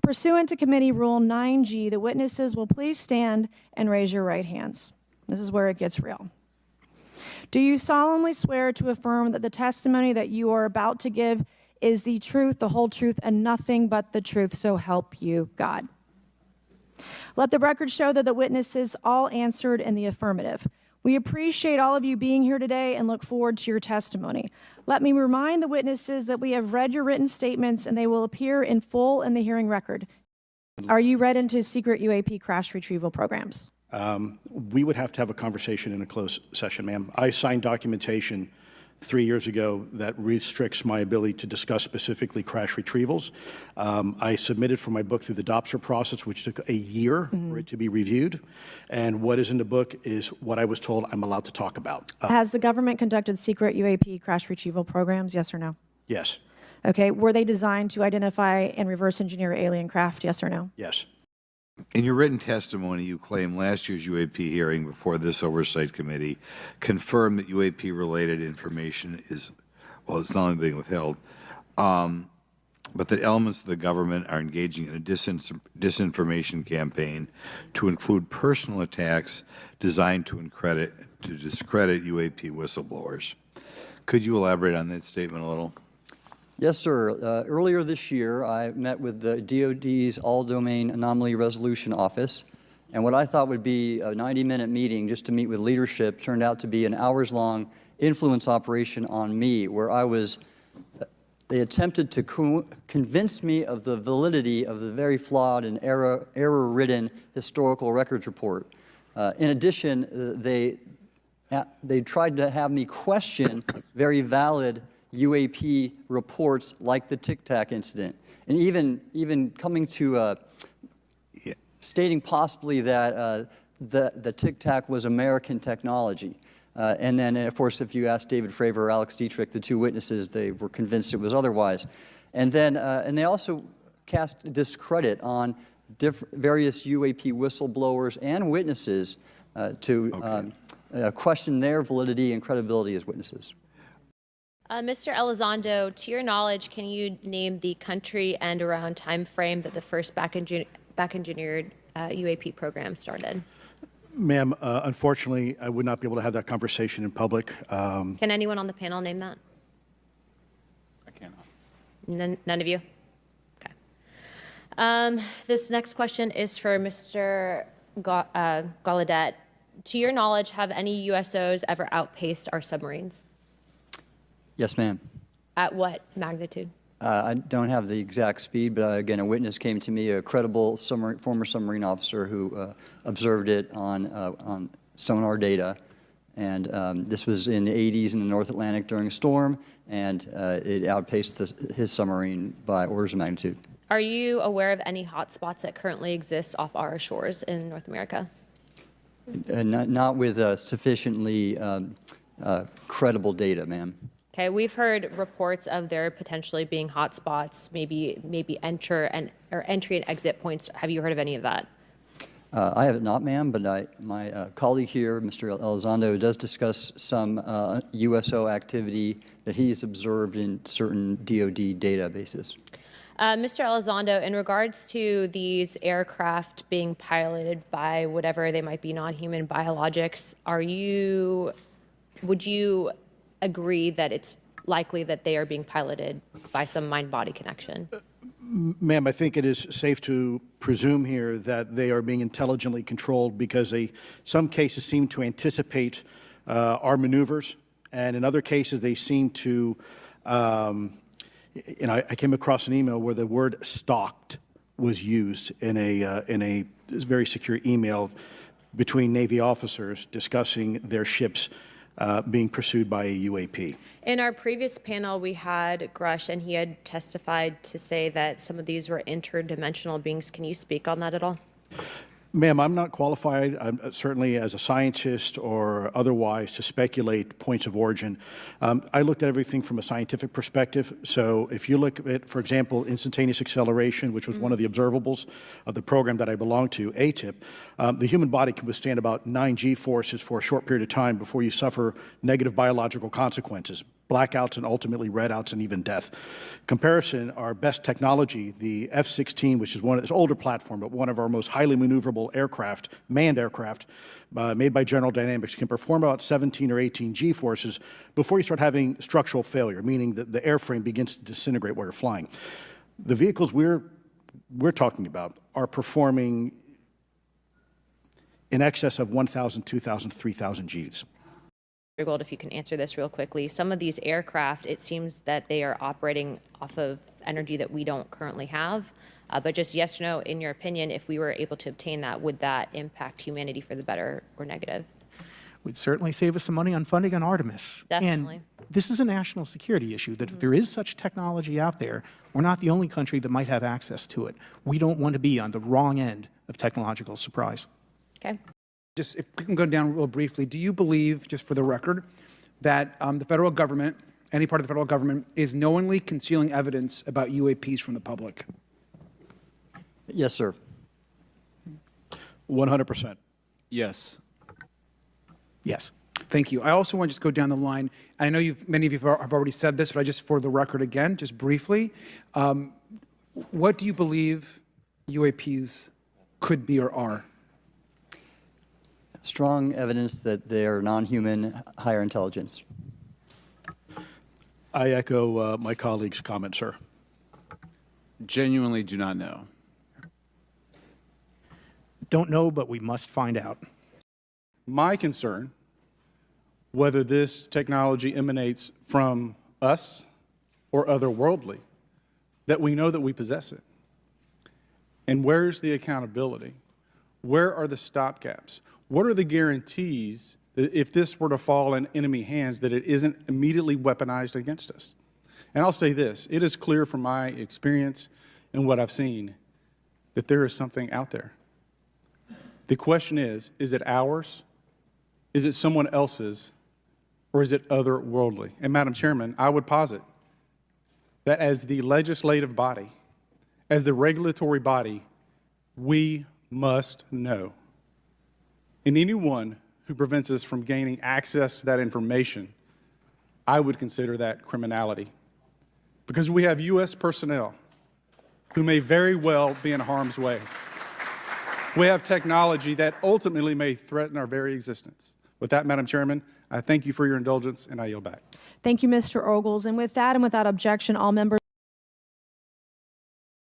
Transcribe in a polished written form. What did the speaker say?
Pursuant to Committee Rule 9G, the witnesses will please stand and raise your right hands. This is where it gets real. Do you solemnly swear to affirm that the testimony that you are about to give is the truth, the whole truth, and nothing but the truth, so help you God? Let the record show that the witnesses all answered in the affirmative. We appreciate all of you being here today and look forward to your testimony. Let me remind the witnesses that we have read your written statements and they will appear in full in the hearing record. Are you read into secret UAP crash retrieval programs? We would have to have a conversation in a closed session, ma'am. I signed documentation 3 years ago that restricts my ability to discuss specifically crash retrievals. I submitted for my book through the DOPSR process, which took a year for it to be reviewed. And what is in the book is what I was told I'm allowed to talk about. Has the government conducted secret UAP crash retrieval programs, yes or no? Yes. Okay, were they designed to identify and reverse engineer alien craft, yes or no? Yes. In your written testimony, you claim last year's UAP hearing before this Oversight Committee confirmed that UAP-related information is, well, it's not only being withheld, but that elements of the government are engaging in a disinformation campaign to include personal attacks designed to discredit UAP whistleblowers. Could you elaborate on that statement a little? Yes, sir. Earlier this year, I met with the DoD's All-Domain Anomaly Resolution Office, and what I thought would be a 90-minute meeting just to meet with leadership turned out to be an hours-long influence operation on me, where they attempted to convince me of the validity of the very flawed and error-ridden historical records report. In addition, they tried to have me question very valid UAP reports like the Tic Tac incident, and even coming to stating possibly that the Tic Tac was American technology. And then, of course, if you ask David Fravor or Alex Dietrich, the two witnesses, they were convinced it was otherwise. And then, and they also cast discredit on various UAP whistleblowers and witnesses to question their validity and credibility as witnesses. Mr. Elizondo, to your knowledge, can you name the country and around time frame that the first back-engineered UAP program started? Ma'am, unfortunately, I would not be able to have that conversation in public. Can anyone on the panel name that? I cannot. None of you? Okay. This next question is for Mr. Gallaudet. To your knowledge, have any USOs ever outpaced our submarines? Yes, ma'am. At what magnitude? I don't have the exact speed, but again, a witness came to me, a credible former submarine officer who observed it on sonar data. And this was in the 80s in the North Atlantic during a storm, and it outpaced his submarine by orders of magnitude. Are you aware of any hotspots that currently exist off our shores in North America? Not with sufficiently credible data, ma'am. Okay, we've heard reports of there potentially being hotspots, maybe entry and exit points. Have you heard of any of that? I have not, ma'am, but my colleague here, Mr. Elizondo, does discuss some USO activity that he's observed in certain DoD databases. Mr. Elizondo, in regards to these aircraft being piloted by whatever they might be, non-human biologics, would you agree that it's likely that they are being piloted by some mind-body connection? Ma'am, I think it is safe to presume here that they are being intelligently controlled because some cases seem to anticipate our maneuvers, and in other cases they seem to, I came across an email where the word stalked was used in a very secure email between Navy officers discussing their ships being pursued by a UAP. In our previous panel, we had Grush, and he had testified to say that some of these were interdimensional beings. Can you speak on that at all? Ma'am, I'm not qualified, certainly as a scientist or otherwise, to speculate points of origin. I looked at everything from a scientific perspective. So if you look at, for example, instantaneous acceleration, which was one of the observables of the program that I belong to, ATIP, the human body can withstand about 9 G forces for a short period of time before you suffer negative biological consequences. blackouts and ultimately redouts and even death. Comparison, our best technology, the F-16, which is one of this older platform, but one of our most highly maneuverable aircraft, manned aircraft, made by General Dynamics, can perform about 17 or 18 G-forces before you start having structural failure, meaning that the airframe begins to disintegrate while you're flying. The vehicles we're talking about are performing in excess of 1,000, 2,000, 3,000 Gs. Gold, if you can answer this real quickly. Some of these aircraft, it seems that they are operating off of energy that we don't currently have. But just yes or no, in your opinion, if we were able to obtain that, would that impact humanity for the better or negative? Would certainly save us some money on funding on Artemis. Definitely. And this is a national security issue, that if there is such technology out there, we're not the only country that might have access to it. We don't want to be on the wrong end of technological surprise. Okay. Just if we can go down real briefly, do you believe, just for the record, that the federal government, any part of the federal government, is knowingly concealing evidence about UAPs from the public? Yes, sir. 100%. Yes. Yes. Thank you. I also want to just go down the line. I know many of you have already said this, but I just, for the record again, just briefly, what do you believe UAPs could be or are? Strong evidence that they are non-human, higher intelligence. I echo my colleague's comment, sir. Genuinely do not know. Don't know, but we must find out. My concern, whether this technology emanates from us or otherworldly, that we know that we possess it. And where's the accountability? Where are the stopgaps? What are the guarantees that if this were to fall in enemy hands, that it isn't immediately weaponized against us? And I'll say this, it is clear from my experience and what I've seen that there is something out there. The question is it ours? Is it someone else's? Or is it otherworldly? And Madam Chairman, I would posit that as the legislative body, as the regulatory body, we must know. And anyone who prevents us from gaining access to that information, I would consider that criminality. Because we have U.S. personnel who may very well be in harm's way. We have technology that ultimately may threaten our very existence. With that, Madam Chairman, I thank you for your indulgence, and I yield back. Thank you, Mr. Ogles. And with that and without objection, all members